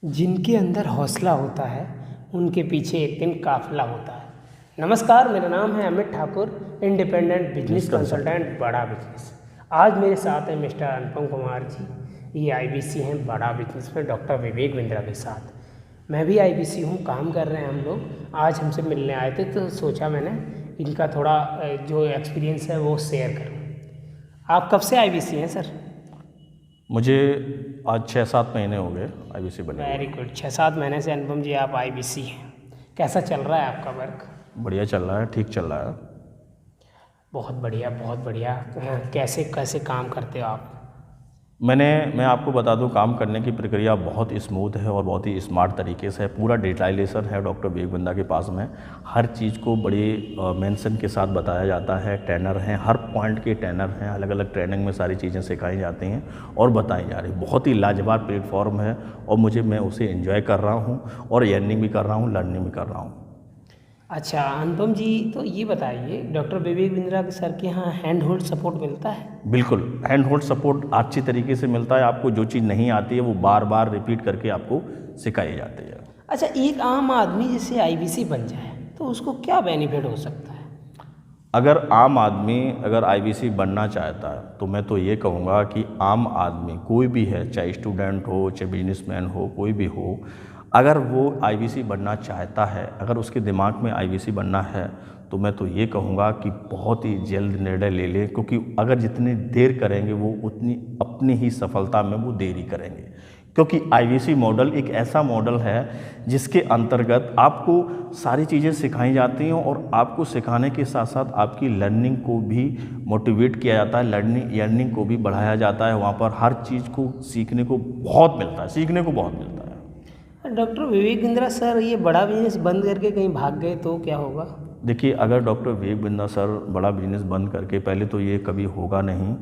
जिनके अंदर हौसला होता है उनके पीछे एक दिन काफिला होता है। नमस्कार, मेरा नाम है Amit Thakur, independent business consultant बड़ा बिजनेस। आज मेरे साथ है मिस्टर अनुपम कुमार जी, ये आईबीसी हैं बड़ा बिजनेस में डॉक्टर विवेक बिंद्रा के साथ। मैं भी आईबीसी हूँ, काम कर रहे हैं हम लोग। आज हमसे मिलने आए थे तो सोचा मैंने इनका थोड़ा जो एक्सपीरियंस है वो शेयर करूँ। आप कब से आईबीसी हैं सर? मुझे आज 6-7 महीने हो गए आईबीसी बने हुए। वेरी गुड, 6-7 महीने से अनुपम जी आप आईबीसी हैं। कैसा चल रहा है आपका वर्क? बढ़िया चल रहा है, ठीक चल रहा है। बहुत बढ़िया, बहुत बढ़िया। कैसे कैसे काम करते हो आप? मैं आपको बता दूं, काम करने की प्रक्रिया बहुत स्मूथ है और बहुत ही स्मार्ट तरीके से है। पूरा डिटेलाइजेशन है डॉक्टर विवेक बिंद्रा के पास में। हर चीज़ को बड़ी मेंशन के साथ बताया जाता है। ट्रेनर हैं, हर पॉइंट के ट्रेनर हैं। अलग अलग ट्रेनिंग में सारी चीज़ें सिखाई जाती हैं और बताई जा रही। बहुत ही लाजवाब प्लेटफॉर्म है और मैं उसे एंजॉय कर रहा हूँ और अर्निंग भी कर रहा हूँ, लर्निंग भी कर रहा हूँ। अच्छा अनुपम जी, तो ये बताइए, डॉक्टर विवेक बिंद्रा के सर के यहाँ हैंड होल्ड सपोर्ट मिलता है? बिल्कुल, हैंड होल्ड सपोर्ट अच्छी तरीके से मिलता है। आपको जो चीज़ नहीं आती है वो बार बार रिपीट करके आपको सिखाई जाती है। अच्छा, एक आम आदमी जैसे आईबीसी बन जाए तो उसको क्या बेनिफिट हो सकता है? अगर आम आदमी अगर आईबीसी बनना चाहता है तो मैं तो ये कहूँगा कि आम आदमी कोई भी है, चाहे स्टूडेंट हो, चाहे बिजनेसमैन हो, कोई भी हो, अगर वो आईबीसी बनना चाहता है, अगर उसके दिमाग में आईबीसी बनना है, तो मैं तो ये कहूँगा कि बहुत ही जल्द निर्णय ले ले, क्योंकि अगर जितनी देर करेंगे वो उतनी अपनी ही सफलता में वो देरी करेंगे। क्योंकि आईबीसी मॉडल एक ऐसा मॉडल है जिसके अंतर्गत आपको सारी चीज़ें सिखाई जाती हैं और आपको सिखाने के साथ साथ आपकी लर्निंग को भी मोटिवेट किया जाता है, अर्निंग को भी बढ़ाया जाता है। वहाँ पर हर चीज़ को सीखने को बहुत मिलता है, सीखने को बहुत मिलता है। डॉक्टर विवेक बिंद्रा सर ये बड़ा बिजनेस बंद करके कहीं भाग गए तो क्या होगा? देखिए, अगर डॉक्टर विवेक बिंद्रा सर बड़ा बिजनेस बंद करके, पहले तो ये कभी होगा नहीं।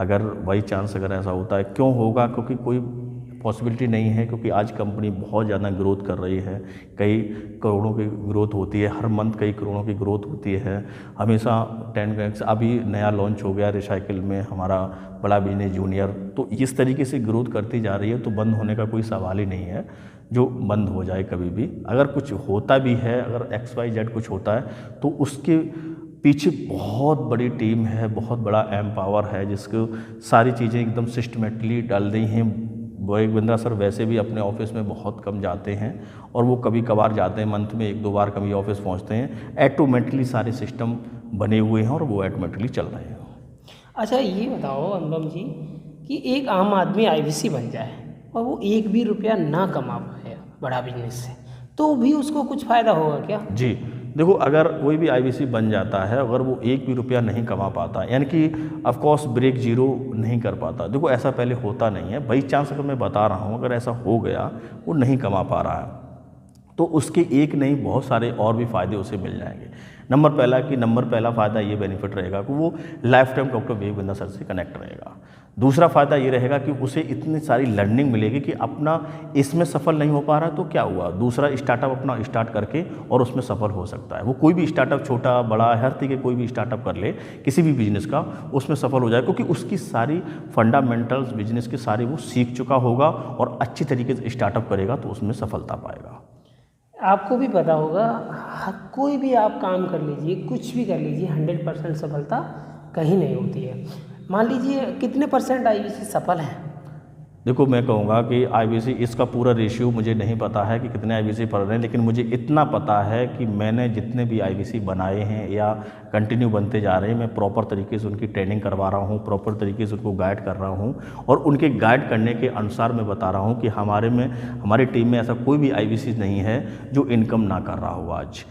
अगर बाई चांस अगर ऐसा होता है, क्यों होगा? क्योंकि कोई पॉसिबिलिटी नहीं है, क्योंकि आज कंपनी बहुत ज़्यादा ग्रोथ कर रही है। कई करोड़ों की ग्रोथ होती है, हर मंथ कई करोड़ों की ग्रोथ होती है हमेशा। 10x अभी नया लॉन्च हो गया रिसाइकिल में हमारा बड़ा बिजनेस जूनियर। तो इस तरीके से ग्रोथ करती जा रही है, तो बंद होने का कोई सवाल ही नहीं है जो बंद हो जाए कभी भी। अगर कुछ होता भी है, अगर XYZ कुछ होता है, तो उसके पीछे बहुत बड़ी टीम है, बहुत बड़ा एम पावर है, जिसको सारी चीज़ें एकदम सिस्टमेटिकली डाल दी हैं। विवेक बिंद्रा सर वैसे भी अपने ऑफिस में बहुत कम जाते हैं और वो कभी कभार जाते हैं, मंथ में 1-2 बार कभी ऑफिस पहुंचते हैं। ऑटोमेटिकली सारे सिस्टम बने हुए हैं और वो ऑटोमेटिकली चल रहे हैं। अच्छा ये बताओ अनुपम जी कि एक आम आदमी आईबीसी बन जाए और वो एक भी रुपया ना कमा पाए बड़ा बिजनेस से, तो भी उसको कुछ फ़ायदा होगा क्या? जी देखो, अगर कोई भी आईबीसी बन जाता है, अगर वो एक भी रुपया नहीं कमा पाता, यानी कि ऑफ कोर्स ब्रेक जीरो नहीं कर पाता। देखो, ऐसा पहले होता नहीं है। बाई चांस अगर मैं बता रहा हूँ, अगर ऐसा हो गया, वो नहीं कमा पा रहा है, तो उसके एक नहीं बहुत सारे और भी फ़ायदे उसे मिल जाएंगे। नंबर पहला फ़ायदा ये बेनिफिट रहेगा कि वो life time doctor Vivek Bindra sir से कनेक्ट रहेगा। दूसरा फ़ायदा ये रहेगा कि उसे इतनी सारी लर्निंग मिलेगी कि अपना इसमें सफल नहीं हो पा रहा तो क्या हुआ, दूसरा स्टार्टअप अपना स्टार्ट करके और उसमें सफल हो सकता है। वो कोई भी स्टार्टअप, छोटा बड़ा, हर तरह के कोई भी स्टार्टअप कर ले, किसी भी बिजनेस का, उसमें सफल हो जाए, क्योंकि उसकी सारी फंडामेंटल्स बिजनेस के सारे वो सीख चुका होगा और अच्छी तरीके से स्टार्टअप करेगा तो उसमें सफलता पाएगा। आपको भी पता होगा, कोई भी आप काम कर लीजिए, कुछ भी कर लीजिए, 100% सफलता कहीं नहीं होती है। मान लीजिए कितने परसेंट आईबीसी सफल हैं? देखो, मैं कहूँगा कि आईबीसी, इसका पूरा रेशियो मुझे नहीं पता है कि कितने आईबीसी पढ़ रहे हैं, लेकिन मुझे इतना पता है कि मैंने जितने भी आईबीसी बनाए हैं या कंटिन्यू बनते जा रहे हैं, मैं प्रॉपर तरीके से उनकी ट्रेनिंग करवा रहा हूँ, प्रॉपर तरीके से उनको गाइड कर रहा हूँ और उनके गाइड करने के अनुसार मैं बता रहा हूँ कि हमारी टीम में ऐसा कोई भी आईबीसी नहीं है जो इनकम ना कर रहा हो आज।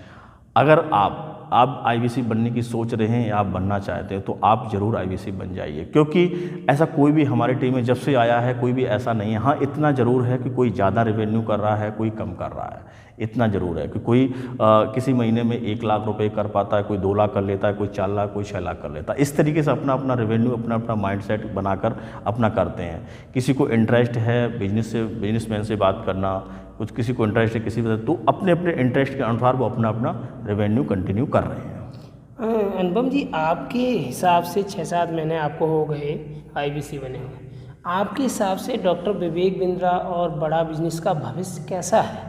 अगर आप आईबीसी बनने की सोच रहे हैं या आप बनना चाहते हैं, तो आप ज़रूर आईबीसी बन जाइए, क्योंकि ऐसा कोई भी हमारी टीम में जब से आया है, कोई भी ऐसा नहीं है। हाँ, इतना ज़रूर है कि कोई ज़्यादा रेवेन्यू कर रहा है, कोई कम कर रहा है। इतना ज़रूर है कि कोई किसी महीने में 1 लाख रुपए कर पाता है, कोई 2 लाख कर लेता है, कोई 4 लाख, कोई 6 लाख कर लेता है। इस तरीके से अपना अपना रेवेन्यू, अपना अपना माइंडसेट बनाकर अपना करते हैं। किसी को इंटरेस्ट है बिजनेसमैन से बात करना, कुछ किसी को इंटरेस्ट है किसी वजह, तो अपने अपने इंटरेस्ट के अनुसार वो अपना अपना रेवेन्यू कंटिन्यू कर रहे हैं। अनुपम जी, आपके हिसाब से 6-7 महीने आपको हो गए आईबीसी बने हुए, आपके हिसाब से डॉक्टर विवेक बिंद्रा और बड़ा बिजनेस का भविष्य कैसा है?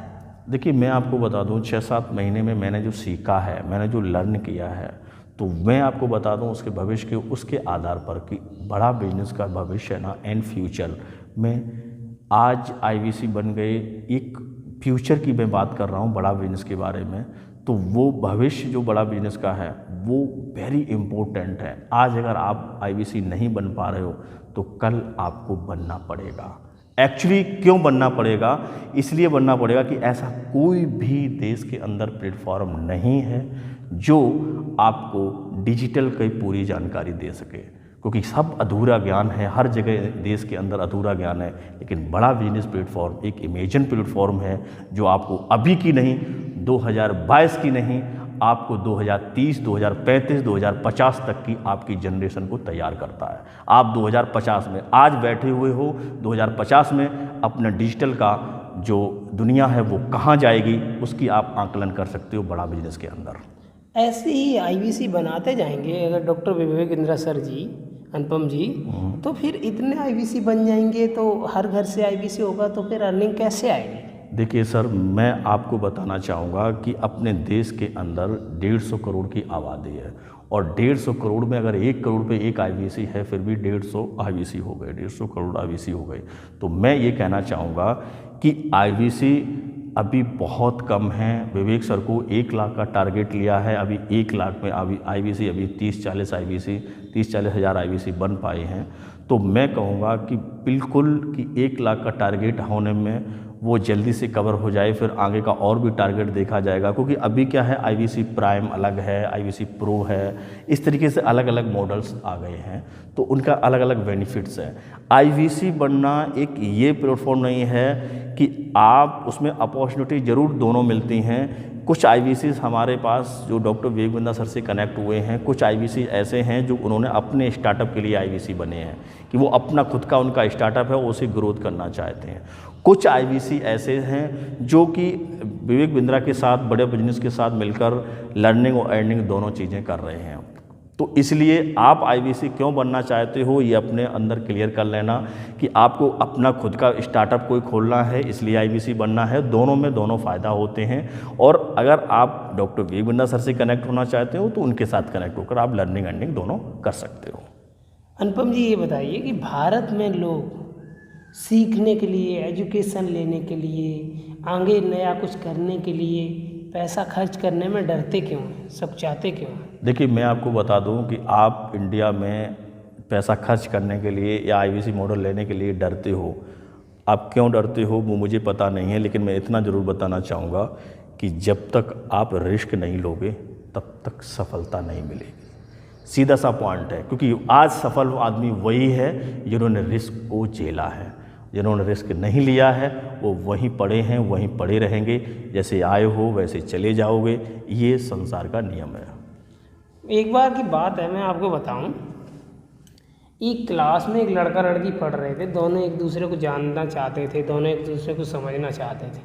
देखिए, मैं आपको बता दूं 6-7 महीने में मैंने जो सीखा है, मैंने जो लर्न किया है, तो मैं आपको बता दूं उसके भविष्य के उसके आधार पर कि बड़ा बिजनेस का भविष्य ना इन फ्यूचर में, आज आईवीसी बन गए, एक फ्यूचर की मैं बात कर रहा हूं बड़ा बिजनेस के बारे में, तो वो भविष्य जो बड़ा बिजनेस का है वो वेरी इम्पोर्टेंट है। आज अगर आप आईवीसी नहीं बन पा रहे हो तो कल आपको बनना पड़ेगा। एक्चुअली क्यों बनना पड़ेगा? इसलिए बनना पड़ेगा कि ऐसा कोई भी देश के अंदर प्लेटफॉर्म नहीं है जो आपको डिजिटल की पूरी जानकारी दे सके, क्योंकि सब अधूरा ज्ञान है, हर जगह देश के अंदर अधूरा ज्ञान है। लेकिन बड़ा बिजनेस प्लेटफॉर्म एक इमेजिन प्लेटफॉर्म है जो आपको अभी की नहीं, 2022 की नहीं, आपको 2030, 2035, 2050 तक की आपकी जनरेशन को तैयार करता है। आप 2050 में आज बैठे हुए हो, 2050 में अपना डिजिटल का जो दुनिया है वो कहाँ जाएगी उसकी आप आकलन कर सकते हो बड़ा बिजनेस के अंदर। ऐसे ही आईवीसी बनाते जाएंगे अगर डॉक्टर विवेक बिंद्रा सर जी, अनुपम जी, तो फिर इतने आईवीसी बन जाएंगे तो हर घर से आईवीसी होगा तो फिर अर्निंग कैसे आएगी? देखिए सर, मैं आपको बताना चाहूँगा कि अपने देश के अंदर 150 करोड़ की आबादी है और 150 करोड़ में अगर 1 करोड़ पे एक आईवीसी है फिर भी 150 आईवीसी हो गए, 150 करोड़ आईवीसी हो गए। तो मैं ये कहना चाहूँगा कि आईवीसी अभी बहुत कम है। विवेक सर को 1 लाख का टारगेट लिया है, अभी 1 लाख में अभी आईवीसी अभी 30-40 आईवीसी 30-40 हज़ार आईवीसी बन पाए हैं। तो मैं कहूँगा कि बिल्कुल कि 1 लाख का टारगेट होने में वो जल्दी से कवर हो जाए, फिर आगे का और भी टारगेट देखा जाएगा। क्योंकि अभी क्या है, आईवीसी प्राइम अलग है, आईवीसी प्रो है, इस तरीके से अलग अलग मॉडल्स आ गए हैं तो उनका अलग अलग बेनिफिट्स है। आईवीसी बनना एक ये प्लेटफॉर्म नहीं है कि आप उसमें अपॉर्चुनिटी ज़रूर दोनों मिलती हैं। कुछ आईवीसी हमारे पास जो डॉक्टर विवेक बिंद्रा सर से कनेक्ट हुए हैं, कुछ आईवीसी ऐसे हैं जो उन्होंने अपने स्टार्टअप के लिए आईवीसी बने हैं कि वो अपना खुद का उनका स्टार्टअप है, उसे ग्रोथ करना चाहते हैं। कुछ आईवीसी ऐसे हैं जो कि विवेक बिंद्रा के साथ, बड़े बिजनेस के साथ मिलकर लर्निंग और अर्निंग दोनों चीज़ें कर रहे हैं। तो इसलिए आप आईवीसी क्यों बनना चाहते हो ये अपने अंदर क्लियर कर लेना कि आपको अपना खुद का स्टार्टअप कोई खोलना है इसलिए आईवीसी बनना है। दोनों में दोनों फ़ायदा होते हैं और अगर आप डॉक्टर विवेक बिंद्रा सर से कनेक्ट होना चाहते हो तो उनके साथ कनेक्ट होकर आप लर्निंग अर्निंग दोनों कर सकते हो। अनुपम जी, ये बताइए कि भारत में लोग सीखने के लिए, एजुकेशन लेने के लिए, आगे नया कुछ करने के लिए पैसा खर्च करने में डरते क्यों हैं, सब चाहते क्यों हैं? देखिए, मैं आपको बता दूं कि आप इंडिया में पैसा खर्च करने के लिए या आईवीसी मॉडल लेने के लिए डरते हो। आप क्यों डरते हो वो मुझे पता नहीं है, लेकिन मैं इतना ज़रूर बताना चाहूँगा कि जब तक आप रिस्क नहीं लोगे तब तक सफलता नहीं मिलेगी। सीधा सा पॉइंट है, क्योंकि आज सफल आदमी वही है जिन्होंने रिस्क को झेला है। जिन्होंने रिस्क नहीं लिया है वो वहीं पड़े हैं, वहीं पड़े रहेंगे। जैसे आए हो वैसे चले जाओगे, ये संसार का नियम है। एक बार की बात है, मैं आपको बताऊं, एक क्लास में एक लड़का लड़की पढ़ रहे थे, दोनों एक दूसरे को जानना चाहते थे, दोनों एक दूसरे को समझना चाहते थे,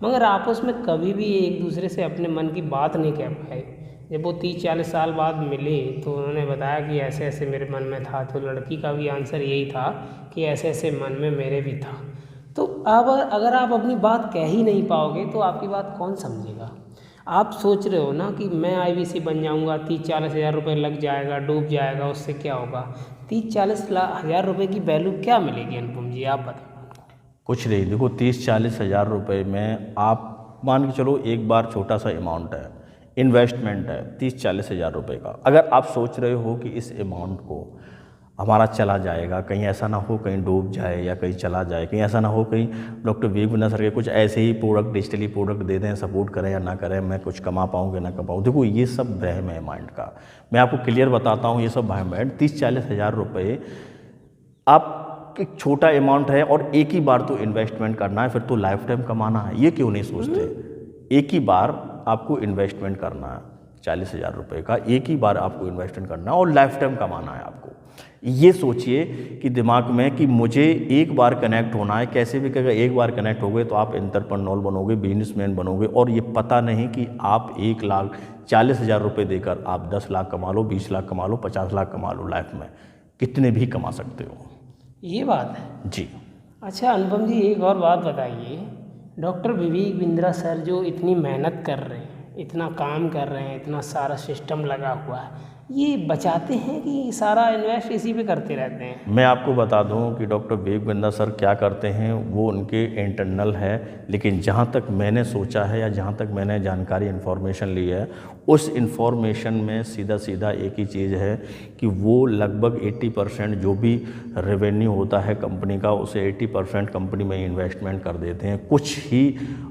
मगर आपस में कभी भी एक दूसरे से अपने मन की बात नहीं कह पाए। जब वो 30-40 साल बाद मिले तो उन्होंने बताया कि ऐसे ऐसे मेरे मन में था, तो लड़की का भी आंसर यही था कि ऐसे ऐसे मन में मेरे भी था। तो अब अगर आप अपनी बात कह ही नहीं पाओगे तो आपकी बात कौन समझेगा? आप सोच रहे हो ना कि मैं आईवीसी बन जाऊंगा, 30-40 हज़ार रुपये लग जाएगा, डूब जाएगा, उससे क्या होगा? 30-40 हज़ार रुपये की वैल्यू क्या मिलेगी अनुपम जी, आप बताओ। कुछ नहीं, देखो 30-40 हज़ार रुपये में आप मान के चलो एक बार छोटा सा अमाउंट है, इन्वेस्टमेंट है 30-40 हज़ार रुपये का। अगर आप सोच रहे हो कि इस अमाउंट को हमारा चला जाएगा, कहीं ऐसा ना हो कहीं डूब जाए या कहीं चला जाए, कहीं ऐसा ना हो कहीं डॉक्टर विवेक बिंद्रा सर के कुछ ऐसे ही प्रोडक्ट, डिजिटली प्रोडक्ट दे दें, सपोर्ट करें या ना करें, मैं कुछ कमा पाऊँ कि ना कमा पाऊँ। देखो ये सब वहम है माइंड का, मैं आपको क्लियर बताता हूँ, ये सब वहम है। 30-40 हज़ार रुपये आप एक छोटा अमाउंट है और एक ही बार तो इन्वेस्टमेंट करना है, फिर तो लाइफ टाइम कमाना है, ये क्यों नहीं सोचते? एक ही बार आपको इन्वेस्टमेंट करना है 40 हज़ार रुपये का, एक ही बार आपको इन्वेस्टमेंट करना है और लाइफ टाइम कमाना है आपको। ये सोचिए कि दिमाग में कि मुझे एक बार कनेक्ट होना है, कैसे भी करेगा, एक बार कनेक्ट हो गए तो आप एंटरप्रेन्योर बनोगे, बिजनेसमैन बनोगे। और ये पता नहीं कि आप 1,40,000 रुपये देकर आप 10 लाख कमा लो, 20 लाख कमा लो, 50 लाख कमा लो, लाइफ में कितने भी कमा सकते हो। ये बात है। जी। अच्छा अनुपम जी, एक और बात बताइए, डॉक्टर विवेक बिंद्रा सर जो इतनी मेहनत कर रहे हैं, इतना काम कर रहे हैं, इतना सारा सिस्टम लगा हुआ है, ये बचाते हैं कि सारा इन्वेस्ट इसी पे करते रहते हैं? मैं आपको बता दूं कि डॉक्टर विवेक बिंद्रा सर क्या करते हैं वो उनके इंटरनल है, लेकिन जहां तक मैंने सोचा है या जहां तक मैंने जानकारी इन्फॉर्मेशन ली है, उस इन्फॉर्मेशन में सीधा सीधा एक ही चीज़ है कि वो लगभग 80% जो भी रेवेन्यू होता है कंपनी का, उसे 80% कंपनी में इन्वेस्टमेंट कर देते हैं। कुछ ही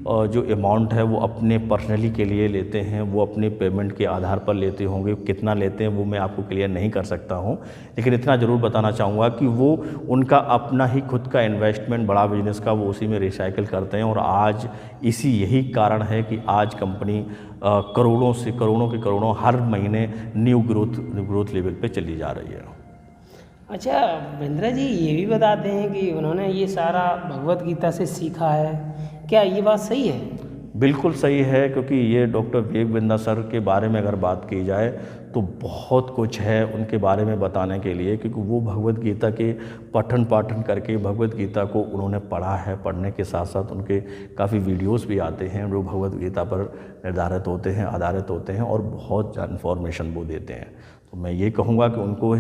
जो अमाउंट है वो अपने पर्सनली के लिए लेते हैं, वो अपनी पेमेंट के आधार पर लेते होंगे। कितना लेते हैं वो मैं आपको क्लियर नहीं कर सकता हूं, लेकिन इतना ज़रूर बताना चाहूँगा कि वो उनका अपना ही खुद का इन्वेस्टमेंट बड़ा बिजनेस का वो उसी में रिसाइकिल करते हैं। और आज यही कारण है कि आज कंपनी करोड़ों से करोड़ों हर महीने न्यू ग्रोथ लेवल पे चली जा रही है। अच्छा बिंद्रा जी, ये भी बताते हैं कि उन्होंने ये सारा भगवत गीता से सीखा है, क्या ये बात सही है? बिल्कुल सही है, क्योंकि ये डॉक्टर विवेक बिंद्रा सर के बारे में अगर बात की जाए तो बहुत कुछ है उनके बारे में बताने के लिए, क्योंकि वो भगवत गीता के पठन पाठन करके भगवत गीता को उन्होंने पढ़ा है। पढ़ने के साथ साथ उनके काफ़ी वीडियोस भी आते हैं जो भगवत गीता पर आधारित होते हैं और बहुत इन्फॉर्मेशन वो देते हैं। तो मैं ये कहूँगा कि उनको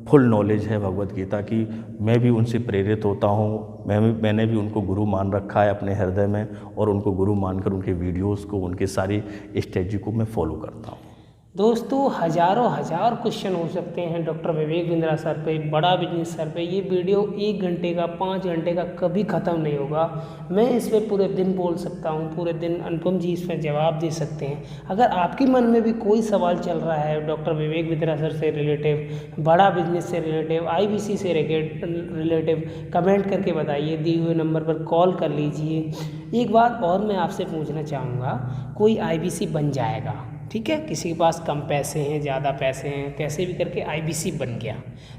फुल नॉलेज है भगवत गीता की। मैं भी उनसे प्रेरित होता हूँ, मैंने भी उनको गुरु मान रखा है अपने हृदय में, और उनको गुरु मानकर उनके वीडियोस को, उनकी सारी स्ट्रेटजी को मैं फॉलो करता हूँ। दोस्तों हज़ारों क्वेश्चन हो सकते हैं डॉक्टर विवेक बिंद्रा सर पे, बड़ा बिजनेस सर पे। ये वीडियो 1 घंटे का 5 घंटे का कभी ख़त्म नहीं होगा। मैं इस पर पूरे दिन बोल सकता हूँ, पूरे दिन अनुपम जी इस पर जवाब दे सकते हैं। अगर आपके मन में भी कोई सवाल चल रहा है डॉक्टर विवेक बिंद्रा सर से रिलेटिव, बड़ा बिजनेस से रिलेटिव, IBC से रिलेटिव, कमेंट करके बताइए, दिए हुए नंबर पर कॉल कर लीजिए। एक बात और मैं आपसे पूछना चाहूँगा, कोई IBC बन जाएगा, ठीक है, किसी के पास कम पैसे हैं, ज़्यादा पैसे हैं, कैसे भी करके IBC बन गया,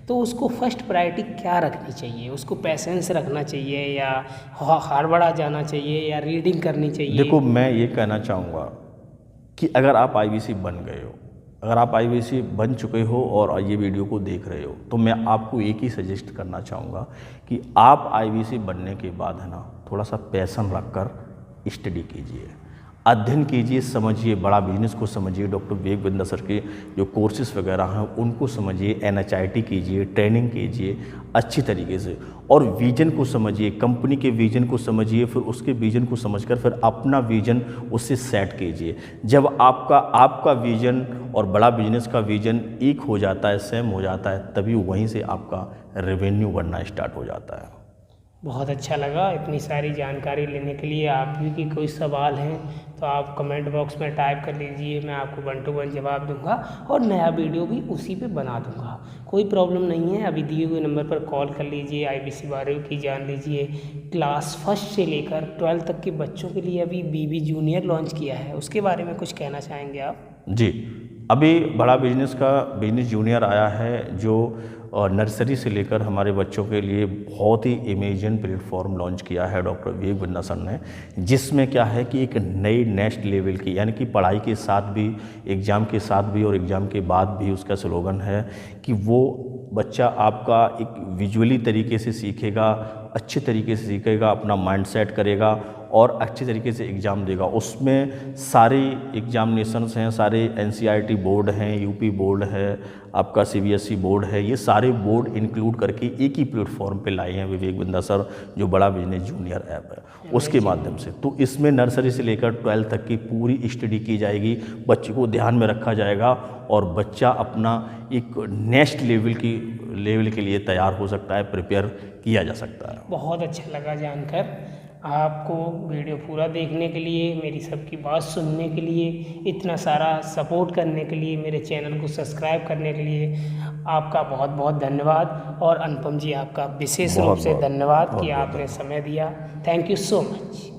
तो उसको फर्स्ट प्रायोरिटी क्या रखनी चाहिए? उसको पैसेंस रखना चाहिए या हड़बड़ा जाना चाहिए या रीडिंग करनी चाहिए? देखो, मैं ये कहना चाहूँगा कि अगर आप IBC बन गए हो, अगर आप IBC बन चुके हो और ये वीडियो को देख रहे हो, तो मैं आपको एक ही सजेस्ट करना चाहूँगा कि आप IBC बनने के बाद है ना, थोड़ा सा पैशन रखकर स्टडी कीजिए, अध्ययन कीजिए, समझिए, बड़ा बिजनेस को समझिए, डॉक्टर विवेक बिंद्रा सर के जो कोर्सेज वगैरह हैं उनको समझिए, NHIT कीजिए, ट्रेनिंग कीजिए अच्छी तरीके से, और विजन को समझिए, कंपनी के विजन को समझिए, फिर उसके विजन को समझकर फिर अपना विजन उससे सेट कीजिए। जब आपका विजन और बड़ा बिजनेस का विजन एक हो जाता है, सेम हो जाता है, तभी वहीं से आपका रेवेन्यू बढ़ना स्टार्ट हो जाता है। बहुत अच्छा लगा इतनी सारी जानकारी लेने के लिए। आप भी की कोई सवाल हैं तो आप कमेंट बॉक्स में टाइप कर लीजिए, मैं आपको 1 to 1 जवाब दूंगा और नया वीडियो भी उसी पे बना दूंगा। कोई प्रॉब्लम नहीं है, अभी दिए हुए नंबर पर कॉल कर लीजिए, IBC बारे की जान लीजिए। क्लास 1 से लेकर 12 तक के बच्चों के लिए अभी BB जूनियर लॉन्च किया है, उसके बारे में कुछ कहना चाहेंगे आप? जी, अभी बड़ा बिजनेस जूनियर आया है जो नर्सरी से लेकर हमारे बच्चों के लिए बहुत ही इमेजिन प्लेटफॉर्म लॉन्च किया है डॉक्टर विवेक बिंद्रा सर ने, जिसमें क्या है कि एक नई नेक्स्ट लेवल की, यानी कि पढ़ाई के साथ भी, एग्ज़ाम के साथ भी और एग्ज़ाम के बाद भी उसका स्लोगन है कि वो बच्चा आपका एक विजुअली तरीके से सीखेगा, अच्छे तरीके से सीखेगा, अपना माइंड सेट करेगा और अच्छे तरीके से एग्ज़ाम देगा। उसमें सारे एग्जामिनेशंस हैं, सारे NCERT बोर्ड हैं, UP बोर्ड है, आपका CBSE बोर्ड है, ये सारे बोर्ड इंक्लूड करके एक ही प्लेटफॉर्म पे लाए हैं विवेक बिंद्रा सर, जो बड़ा बिजनेस जूनियर ऐप है उसके माध्यम से। तो इसमें नर्सरी से लेकर 12 तक की पूरी स्टडी की जाएगी, बच्चे को ध्यान में रखा जाएगा और बच्चा अपना एक नेक्स्ट लेवल के लिए तैयार हो सकता है, प्रिपेयर किया जा सकता है। बहुत अच्छा लगा जानकर। आपको वीडियो पूरा देखने के लिए, मेरी सबकी बात सुनने के लिए, इतना सारा सपोर्ट करने के लिए, मेरे चैनल को सब्सक्राइब करने के लिए आपका बहुत बहुत धन्यवाद। और अनुपम जी आपका विशेष रूप से धन्यवाद कि आपने समय दिया। Thank you so much.